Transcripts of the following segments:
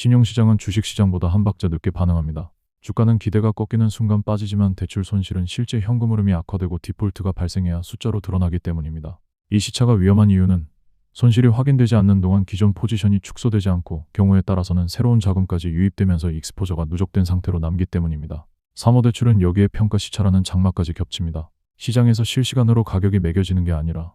신용시장은 주식시장보다 한 박자 늦게 반응합니다. 주가는 기대가 꺾이는 순간 빠지지만 대출 손실은 실제 현금 흐름이 악화되고 디폴트가 발생해야 숫자로 드러나기 때문입니다. 이 시차가 위험한 이유는 손실이 확인되지 않는 동안 기존 포지션이 축소되지 않고 경우에 따라서는 새로운 자금까지 유입되면서 익스포저가 누적된 상태로 남기 때문입니다. 사모대출은 여기에 평가 시차라는 장마까지 겹칩니다. 시장에서 실시간으로 가격이 매겨지는 게 아니라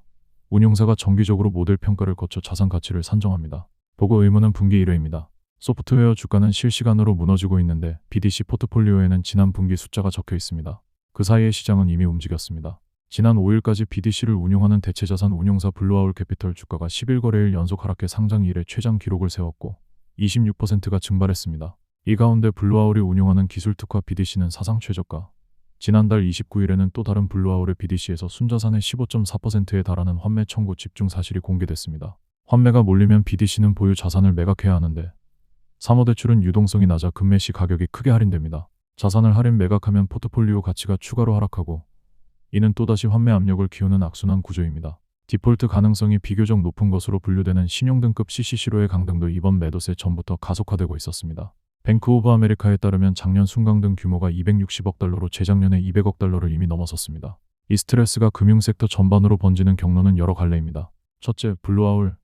운용사가 정기적으로 모델 평가를 거쳐 자산 가치를 산정합니다. 보고 의무는 분기 1회입니다. 소프트웨어 주가는 실시간으로 무너지고 있는데 BDC 포트폴리오에는 지난 분기 숫자가 적혀 있습니다. 그 사이에 시장은 이미 움직였습니다. 지난 5일까지 BDC를 운용하는 대체자산 운용사 블루아울 캐피털 주가가 11거래일 연속 하락해 상장 이래 최장 기록을 세웠고 26%가 증발했습니다. 이 가운데 블루아울이 운용하는 기술특화 BDC는 사상 최저가, 지난달 29일에는 또 다른 블루아울의 BDC에서 순자산의 15.4%에 달하는 환매 청구 집중 사실이 공개됐습니다. 환매가 몰리면 BDC는 보유 자산을 매각해야 하는데 사모대출은 유동성이 낮아 급매 시 가격이 크게 할인됩니다. 자산을 할인 매각하면 포트폴리오 가치가 추가로 하락하고 이는 또다시 환매 압력을 키우는 악순환 구조입니다. 디폴트 가능성이 비교적 높은 것으로 분류되는 신용등급 CCC로의 강등도 이번 매도세 전부터 가속화되고 있었습니다. 뱅크 오브 아메리카에 따르면 작년 순강등 규모가 260억 달러로 재작년에 200억 달러를 이미 넘어섰습니다. 이 스트레스가 금융섹터 전반으로 번지는 경로는 여러 갈래입니다. 첫째, 블루아울,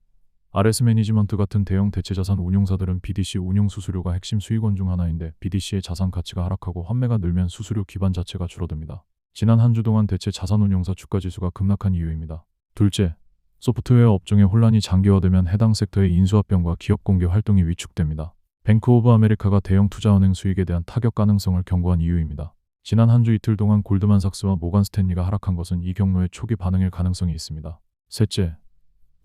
RS 매니지먼트 같은 대형 대체자산 운용사들은 BDC 운용 수수료가 핵심 수익원 중 하나인데 BDC의 자산 가치가 하락하고 환매가 늘면 수수료 기반 자체가 줄어듭니다. 지난 한 주 동안 대체 자산운용사 주가지수가 급락한 이유입니다. 둘째, 소프트웨어 업종의 혼란이 장기화되면 해당 섹터의 인수합병과 기업 공개 활동이 위축됩니다. 뱅크 오브 아메리카가 대형 투자은행 수익에 대한 타격 가능성을 경고한 이유입니다. 지난 한 주 이틀 동안 골드만삭스와 모간 스탠리가 하락한 것은 이 경로의 초기 반응일 가능성이 있습니다. 셋째,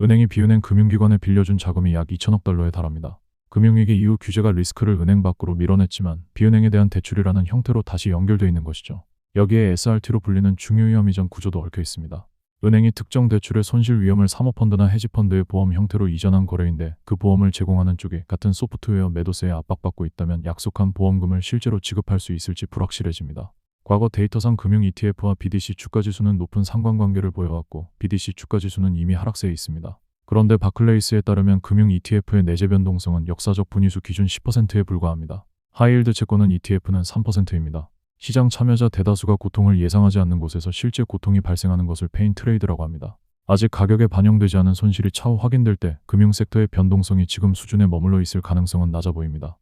은행이 비은행 금융기관에 빌려준 자금이 약 2천억 달러에 달합니다. 금융위기 이후 규제가 리스크를 은행 밖으로 밀어냈지만 비은행에 대한 대출이라는 형태로 다시 연결되어 있는 것이죠. 여기에 SRT로 불리는 중요위험 이전 구조도 얽혀 있습니다. 은행이 특정 대출의 손실 위험을 사모펀드나 헤지펀드의 보험 형태로 이전한 거래인데 그 보험을 제공하는 쪽이 같은 소프트웨어 매도세에 압박받고 있다면 약속한 보험금을 실제로 지급할 수 있을지 불확실해집니다. 과거 데이터상 금융 ETF와 BDC 주가지수는 높은 상관관계를 보여왔고 BDC 주가지수는 이미 하락세에 있습니다. 그런데 바클레이스에 따르면 금융 ETF의 내재 변동성은 역사적 분위수 기준 10%에 불과합니다. 하이힐드 채권은 ETF는 3%입니다. 시장 참여자 대다수가 고통을 예상하지 않는 곳에서 실제 고통이 발생하는 것을 페인 트레이드라고 합니다. 아직 가격에 반영되지 않은 손실이 차후 확인될 때 금융섹터의 변동성이 지금 수준에 머물러 있을 가능성은 낮아 보입니다.